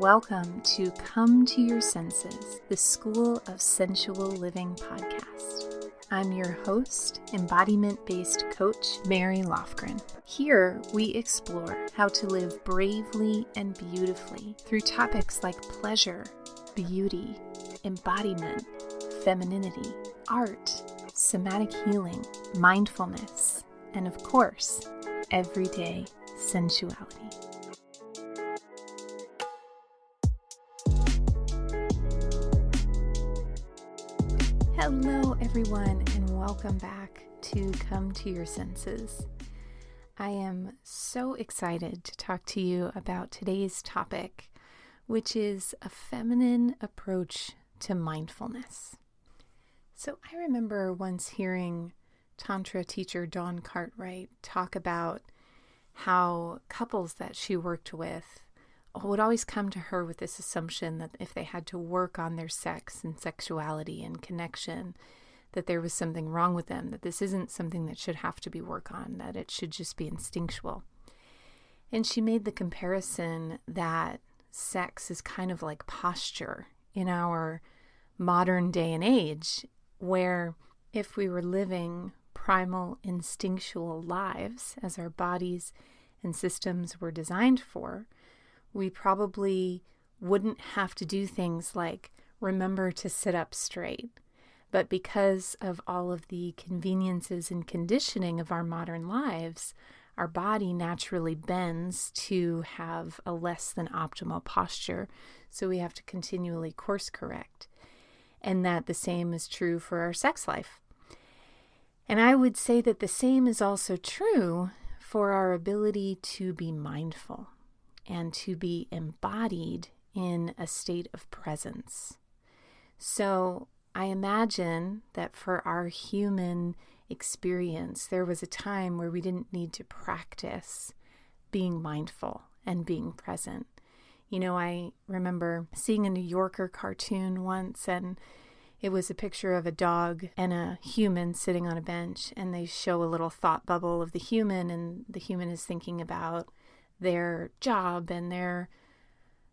Welcome to Come to Your Senses, the School of Sensual Living podcast. I'm your host, embodiment-based coach, Mary Lofgren. Here, we explore how to live bravely and beautifully through topics like pleasure, beauty, embodiment, femininity, art, somatic healing, mindfulness, and of course, everyday sensuality. Hello, everyone, and welcome back to Come to Your Senses. I am so excited to talk to you about today's topic, which is a feminine approach to mindfulness. So I remember once hearing Tantra teacher Dawn Cartwright talk about how couples that she worked with would always come to her with this assumption that if they had to work on their sex and sexuality and connection, that there was something wrong with them, that this isn't something that should have to be worked on, that it should just be instinctual. And she made the comparison that sex is kind of like posture in our modern day and age, where if we were living primal instinctual lives as our bodies and systems were designed for, we probably wouldn't have to do things like remember to sit up straight. But because of all of the conveniences and conditioning of our modern lives, our body naturally bends to have a less than optimal posture. So we have to continually course correct. And that the same is true for our sex life. And I would say that the same is also true for our ability to be mindful and to be embodied in a state of presence. So I imagine that for our human experience, there was a time where we didn't need to practice being mindful and being present. You know, I remember seeing a New Yorker cartoon once, and it was a picture of a dog and a human sitting on a bench, and they show a little thought bubble of the human, and the human is thinking about their job and their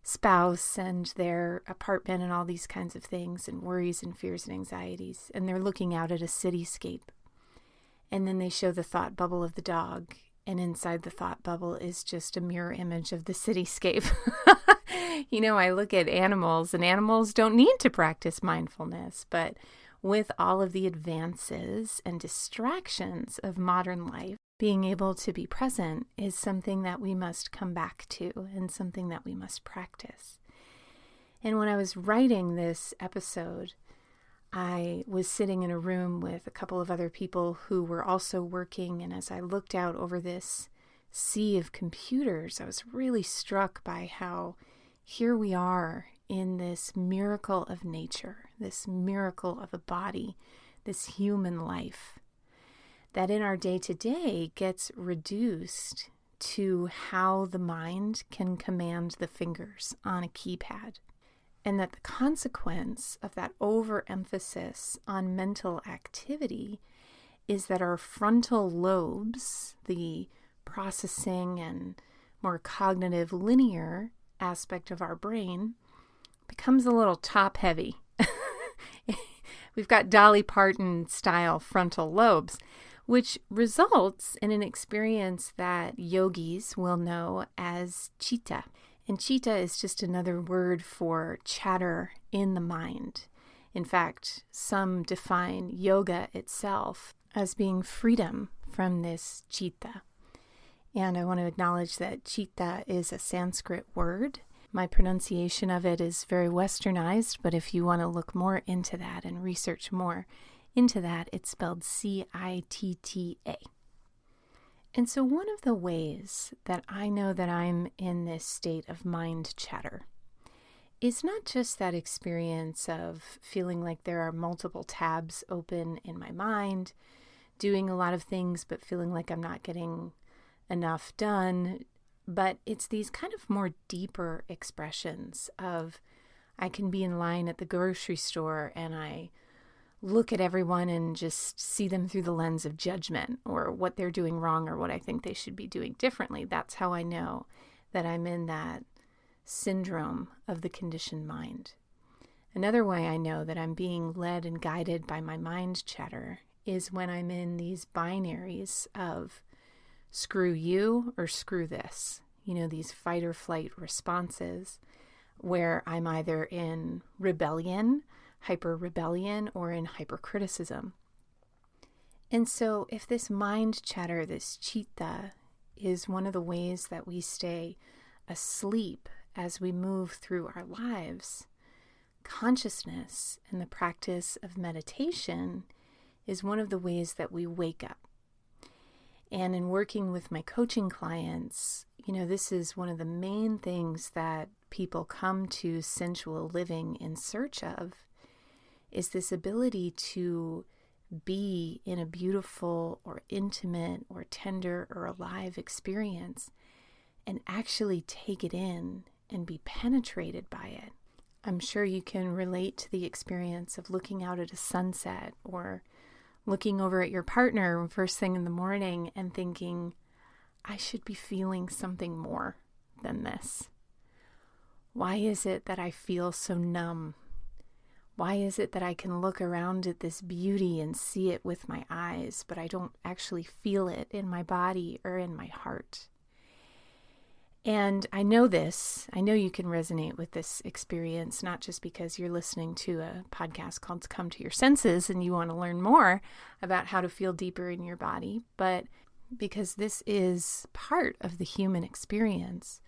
spouse and their apartment and all these kinds of things and worries and fears and anxieties. And they're looking out at a cityscape. And then they show the thought bubble of the dog. And inside the thought bubble is just a mirror image of the cityscape. You know, I look at animals, and animals don't need to practice mindfulness. But with all of the advances and distractions of modern life, being able to be present is something that we must come back to and something that we must practice. And when I was writing this episode, I was sitting in a room with a couple of other people who were also working, and as I looked out over this sea of computers, I was really struck by how here we are in this miracle of nature, this miracle of a body, this human life, that in our day-to-day gets reduced to how the mind can command the fingers on a keypad. And that the consequence of that overemphasis on mental activity is that our frontal lobes, the processing and more cognitive linear aspect of our brain, becomes a little top-heavy. We've got Dolly Parton-style frontal lobes, which results in an experience that yogis will know as chitta. And chitta is just another word for chatter in the mind. In fact, some define yoga itself as being freedom from this chitta. And I want to acknowledge that chitta is a Sanskrit word. My pronunciation of it is very westernized, but if you want to look more into that and research more into that, it's spelled C-I-T-T-A. And so one of the ways that I know that I'm in this state of mind chatter is not just that experience of feeling like there are multiple tabs open in my mind, doing a lot of things, but feeling like I'm not getting enough done. But it's these kind of more deeper expressions of I can be in line at the grocery store and I look at everyone and just see them through the lens of judgment or what they're doing wrong or what I think they should be doing differently. That's how I know that I'm in that syndrome of the conditioned mind. Another way I know that I'm being led and guided by my mind chatter is when I'm in these binaries of screw you or screw this. These fight or flight responses where I'm either in rebellion, hyper rebellion, or in hypercriticism. And so if this mind chatter, this chitta, is one of the ways that we stay asleep as we move through our lives, consciousness and the practice of meditation is one of the ways that we wake up. And in working with my coaching clients, this is one of the main things that people come to sensual living in search of, is this ability to be in a beautiful or intimate or tender or alive experience and actually take it in and be penetrated by it. I'm sure you can relate to the experience of looking out at a sunset or looking over at your partner first thing in the morning and thinking, I should be feeling something more than this. Why is it that I feel so numb? Why is it that I can look around at this beauty and see it with my eyes, but I don't actually feel it in my body or in my heart? And I know you can resonate with this experience, not just because you're listening to a podcast called Come to Your Senses and you want to learn more about how to feel deeper in your body, but because this is part of the human experience,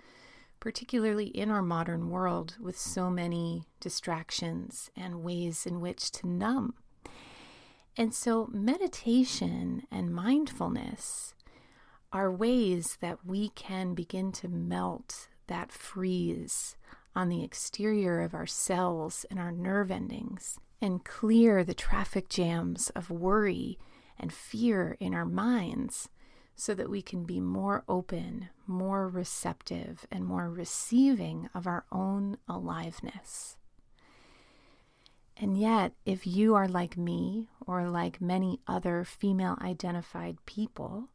particularly in our modern world with so many distractions and ways in which to numb. And so meditation and mindfulness are ways that we can begin to melt that freeze on the exterior of our cells and our nerve endings and clear the traffic jams of worry and fear in our minds so that we can be more open, more receptive, and more receiving of our own aliveness. And yet, if you are like me or like many other female-identified people,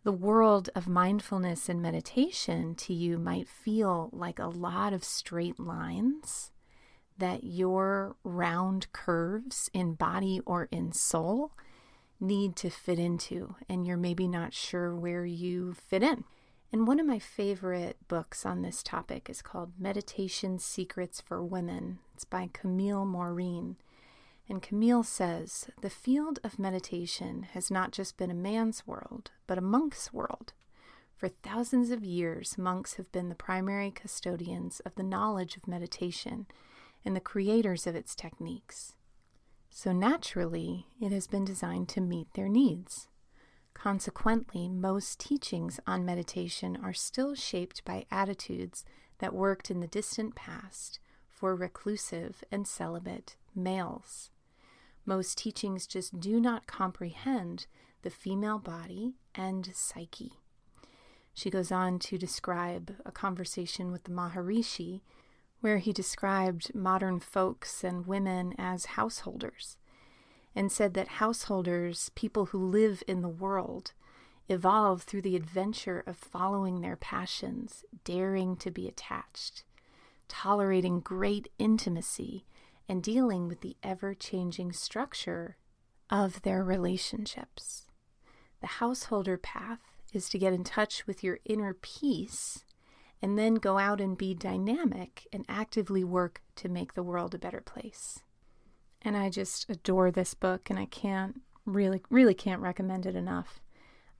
the world of mindfulness and meditation to you might feel like a lot of straight lines that your round curves in body or in soul need to fit into, and you're maybe not sure where you fit in. And one of my favorite books on this topic is called Meditation Secrets for Women. It's by Camille Maureen. And Camille says, the field of meditation has not just been a man's world, but a monk's world. For thousands of years, monks have been the primary custodians of the knowledge of meditation and the creators of its techniques. So naturally, it has been designed to meet their needs. Consequently, most teachings on meditation are still shaped by attitudes that worked in the distant past for reclusive and celibate males. Most teachings just do not comprehend the female body and psyche. She goes on to describe a conversation with the Maharishi where he described modern folks and women as householders and said that householders, people who live in the world, evolve through the adventure of following their passions, daring to be attached, tolerating great intimacy, and dealing with the ever-changing structure of their relationships. The householder path is to get in touch with your inner peace and then go out and be dynamic and actively work to make the world a better place. And I just adore this book, and I can't really can't recommend it enough.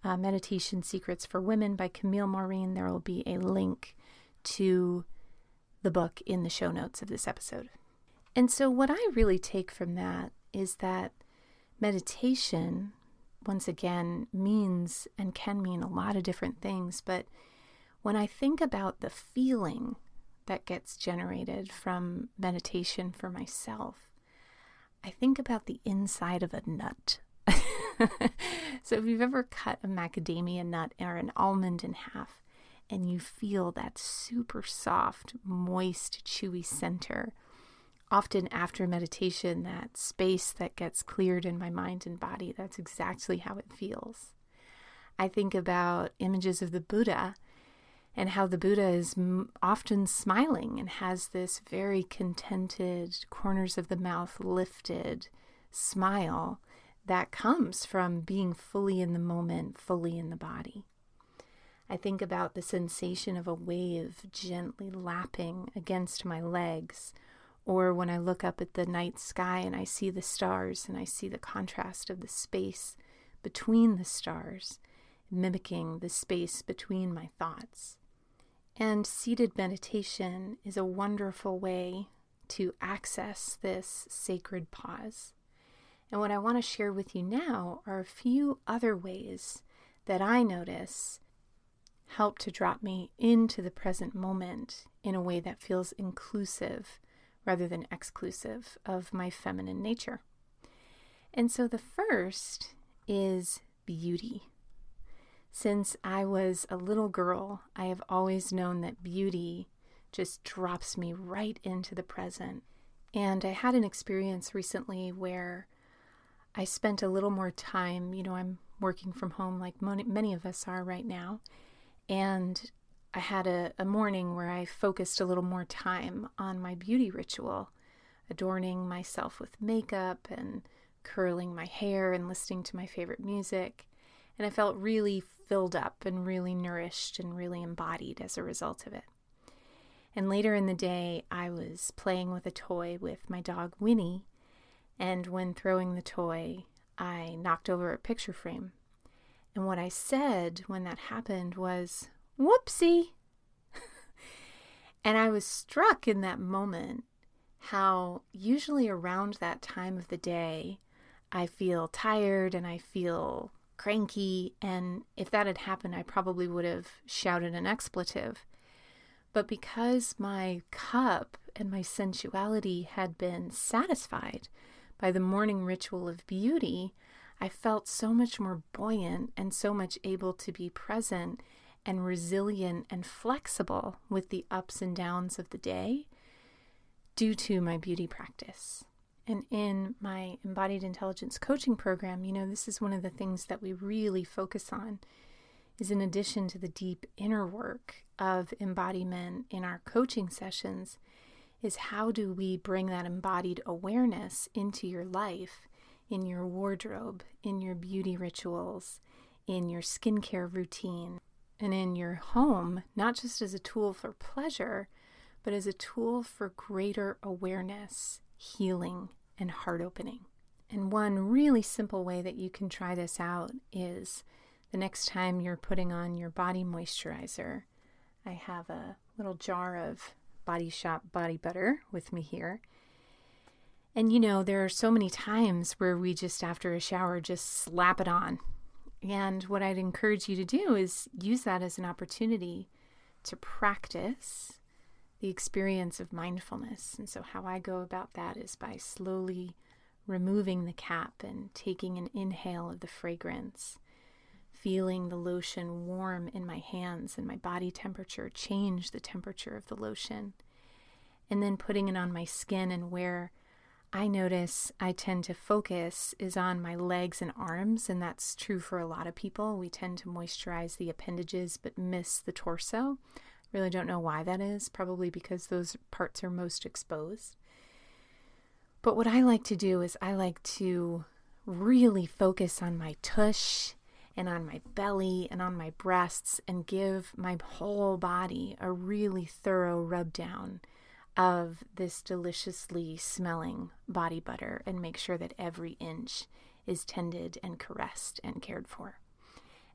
Meditation Secrets for Women by Camille Maureen. There will be a link to the book in the show notes of this episode. And so what I really take from that is that meditation, once again, means and can mean a lot of different things. But when I think about the feeling that gets generated from meditation for myself, I think about the inside of a nut. So if you've ever cut a macadamia nut or an almond in half, and you feel that super soft, moist, chewy center, often after meditation, that space that gets cleared in my mind and body, that's exactly how it feels. I think about images of the Buddha and how the Buddha is often smiling and has this very contented, corners of the mouth lifted smile that comes from being fully in the moment, fully in the body. I think about the sensation of a wave gently lapping against my legs, or when I look up at the night sky and I see the stars and I see the contrast of the space between the stars, mimicking the space between my thoughts. And seated meditation is a wonderful way to access this sacred pause. And what I want to share with you now are a few other ways that I notice help to drop me into the present moment in a way that feels inclusive rather than exclusive of my feminine nature. And so the first is beauty. Since I was a little girl, I have always known that beauty just drops me right into the present. And I had an experience recently where I spent a little more time, I'm working from home like many of us are right now. And I had a morning where I focused a little more time on my beauty ritual, adorning myself with makeup and curling my hair and listening to my favorite music. And I felt really filled up and really nourished and really embodied as a result of it. And later in the day, I was playing with a toy with my dog Winnie. And when throwing the toy, I knocked over a picture frame. And what I said when that happened was, "Whoopsie." And I was struck in that moment how usually around that time of the day, I feel tired and I feel cranky. And if that had happened, I probably would have shouted an expletive. But because my cup and my sensuality had been satisfied by the morning ritual of beauty, I felt so much more buoyant and so much able to be present and resilient and flexible with the ups and downs of the day due to my beauty practice. And in my embodied intelligence coaching program, this is one of the things that we really focus on is in addition to the deep inner work of embodiment in our coaching sessions, is how do we bring that embodied awareness into your life, in your wardrobe, in your beauty rituals, in your skincare routine, and in your home, not just as a tool for pleasure, but as a tool for greater awareness, healing, and heart opening. And one really simple way that you can try this out is the next time you're putting on your body moisturizer. I have a little jar of Body Shop body butter with me here. And there are so many times where we just after a shower just slap it on. And what I'd encourage you to do is use that as an opportunity to practice the experience of mindfulness. And so how I go about that is by slowly removing the cap and taking an inhale of the fragrance, feeling the lotion warm in my hands and my body temperature change the temperature of the lotion, and then putting it on my skin. And where I notice I tend to focus is on my legs and arms, and that's true for a lot of people. We tend to moisturize the appendages but miss the torso. Really don't know why that is, probably because those parts are most exposed. But what I like to do is I like to really focus on my tush and on my belly and on my breasts and give my whole body a really thorough rub down of this deliciously smelling body butter and make sure that every inch is tended and caressed and cared for.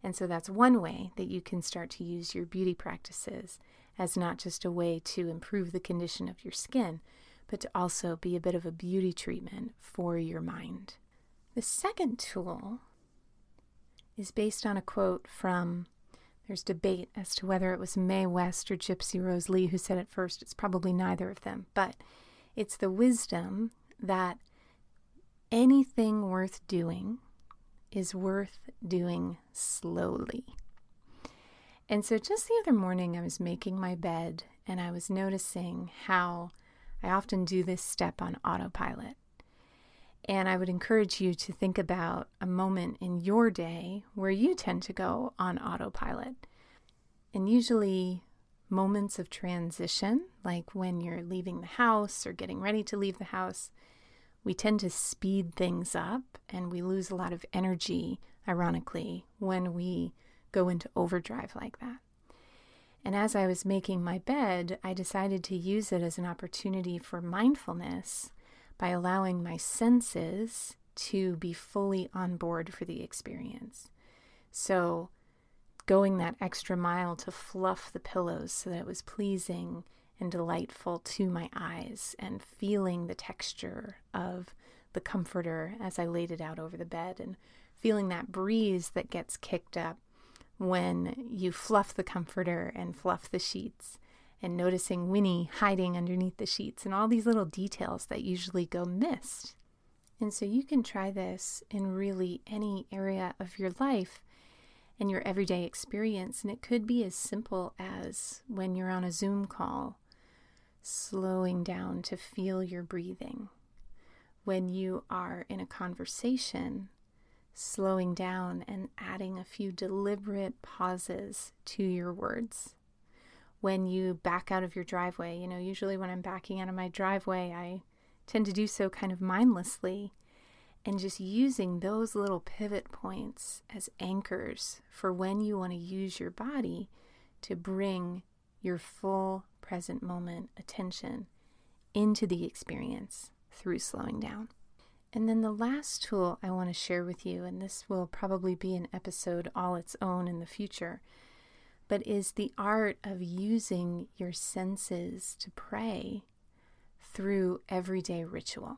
And so that's one way that you can start to use your beauty practices as not just a way to improve the condition of your skin, but to also be a bit of a beauty treatment for your mind. The second tool is based on a quote from, there's debate as to whether it was Mae West or Gypsy Rose Lee who said it first. It's probably neither of them, but it's the wisdom that anything worth doing is worth doing slowly. And so just the other morning I was making my bed and I was noticing how I often do this step on autopilot. And I would encourage you to think about a moment in your day where you tend to go on autopilot. And usually moments of transition, like when you're leaving the house or getting ready to leave the house, we tend to speed things up and we lose a lot of energy, ironically, when we go into overdrive like that. And as I was making my bed, I decided to use it as an opportunity for mindfulness by allowing my senses to be fully on board for the experience. So going that extra mile to fluff the pillows so that it was pleasing and delightful to my eyes, and feeling the texture of the comforter as I laid it out over the bed, and feeling that breeze that gets kicked up when you fluff the comforter and fluff the sheets, and noticing Winnie hiding underneath the sheets, and all these little details that usually go missed. And so you can try this in really any area of your life and your everyday experience. And it could be as simple as when you're on a Zoom call, slowing down to feel your breathing. When you are in a conversation, slowing down and adding a few deliberate pauses to your words. When you back out of your driveway, usually when I'm backing out of my driveway, I tend to do so kind of mindlessly, and just using those little pivot points as anchors for when you want to use your body to bring your full present moment attention into the experience through slowing down. And then the last tool I want to share with you, and this will probably be an episode all its own in the future, but is the art of using your senses to pray through everyday ritual.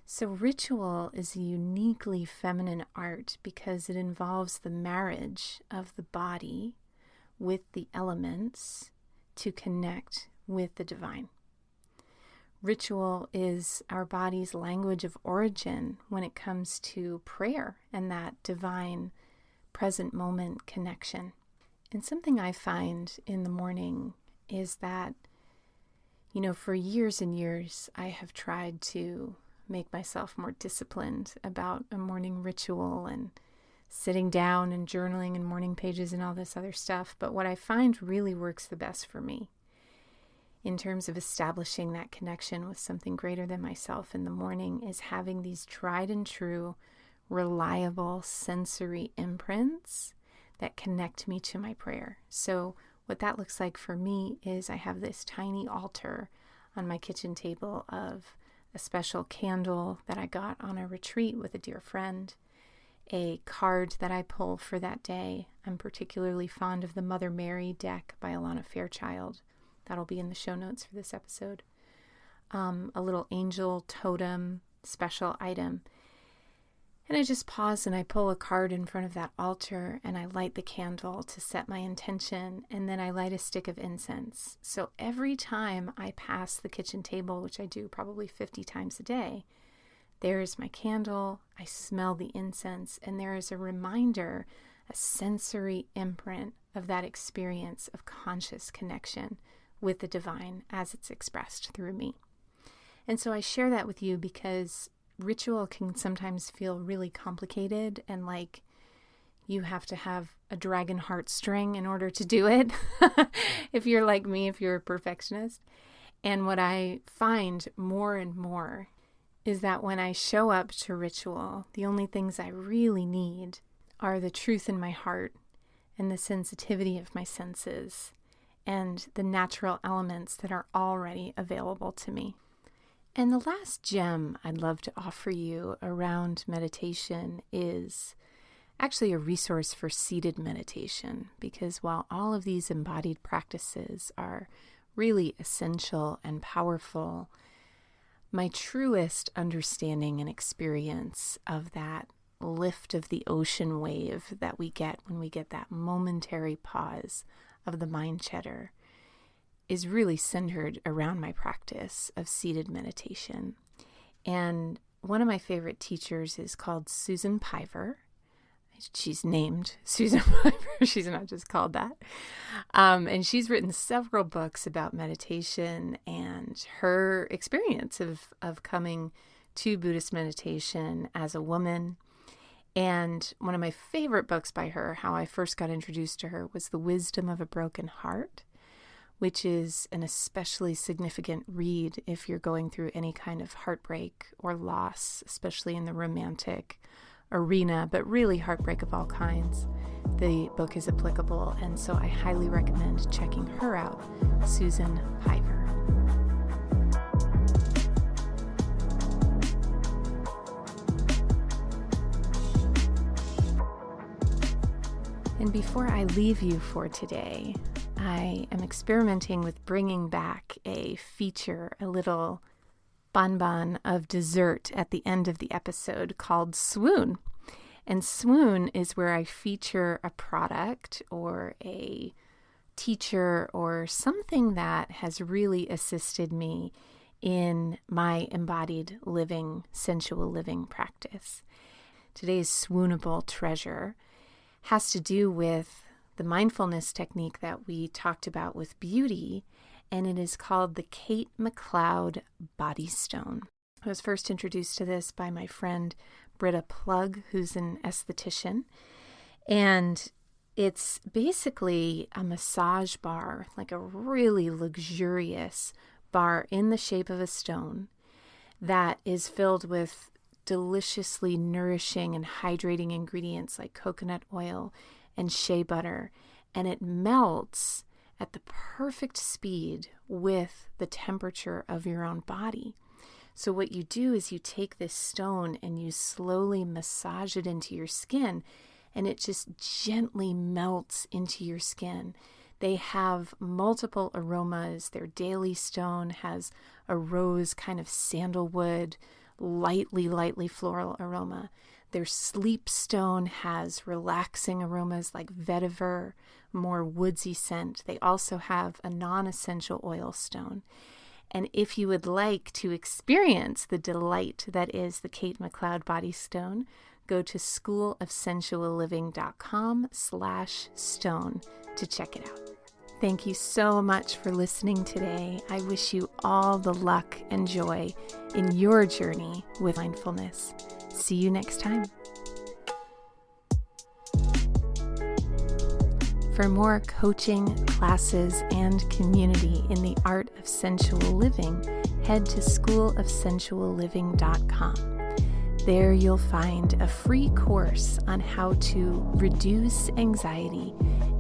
So ritual is a uniquely feminine art because it involves the marriage of the body with the elements to connect with the divine. Ritual is our body's language of origin when it comes to prayer and that divine present moment connection. And something I find in the morning is that, for years and years, I have tried to make myself more disciplined about a morning ritual and sitting down and journaling and morning pages and all this other stuff. But what I find really works the best for me in terms of establishing that connection with something greater than myself in the morning is having these tried and true, reliable sensory imprints that connect me to my prayer. So what that looks like for me is I have this tiny altar on my kitchen table of a special candle that I got on a retreat with a dear friend, a card that I pull for that day. I'm particularly fond of the Mother Mary deck by Alana Fairchild. That'll be in the show notes for this episode. A little angel totem special item. And I just pause and I pull a card in front of that altar and I light the candle to set my intention, and then I light a stick of incense. So every time I pass the kitchen table, which I do probably 50 times a day, there is my candle, I smell the incense, and there is a reminder, a sensory imprint of that experience of conscious connection with the divine as it's expressed through me. And so I share that with you because ritual can sometimes feel really complicated and like you have to have a dragon heartstring in order to do it. If you're like me, if you're a perfectionist. And what I find more and more is that when I show up to ritual, the only things I really need are the truth in my heart and the sensitivity of my senses and the natural elements that are already available to me. And the last gem I'd love to offer you around meditation is actually a resource for seated meditation, because while all of these embodied practices are really essential and powerful, my truest understanding and experience of that lift of the ocean wave that we get when we get that momentary pause of the mind chatter is really centered around my practice of seated meditation. And one of my favorite teachers is called Susan Piver. She's named Susan Piver. She's not just called that. And she's written several books about meditation and her experience of coming to Buddhist meditation as a woman. And one of my favorite books by her, how I first got introduced to her, was The Wisdom of a Broken Heart. which is an especially significant read if you're going through any kind of heartbreak or loss, especially in the romantic arena, but really heartbreak of all kinds. The book is applicable, and so I highly recommend checking her out, Susan Piver. And before I leave you for today, I am experimenting with bringing back a feature, a little bonbon of dessert at the end of the episode called Swoon. And Swoon is where I feature a product or a teacher or something that has really assisted me in my embodied living, sensual living practice. Today's swoonable treasure has to do with the mindfulness technique that we talked about with beauty, and it is called the Kate McLeod Body Stone. I was first introduced to this by my friend Britta Plug, who's an esthetician, and it's basically a massage bar, like a really luxurious bar in the shape of a stone that is filled with deliciously nourishing and hydrating ingredients like coconut oil and shea butter, and it melts at the perfect speed with the temperature of your own body. So what you do is you take this stone and you slowly massage it into your skin, and it just gently melts into your skin. They have multiple aromas. Their daily stone has a rose kind of sandalwood, lightly floral aroma. Their sleep stone has relaxing aromas like vetiver, more woodsy scent. They also have a non-essential oil stone. And if you would like to experience the delight that is the Kate McLeod Body Stone, go to schoolofsensualliving.com/stone to check it out. Thank you so much for listening today. I wish you all the luck and joy in your journey with mindfulness. See you next time. For more coaching, classes, and community in the art of sensual living, head to schoolofsensualliving.com. There you'll find a free course on how to reduce anxiety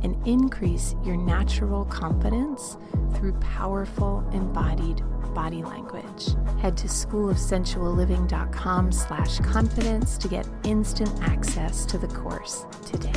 and increase your natural confidence through powerful embodied body language. Head to schoolofsensualliving.com/confidence to get instant access to the course today.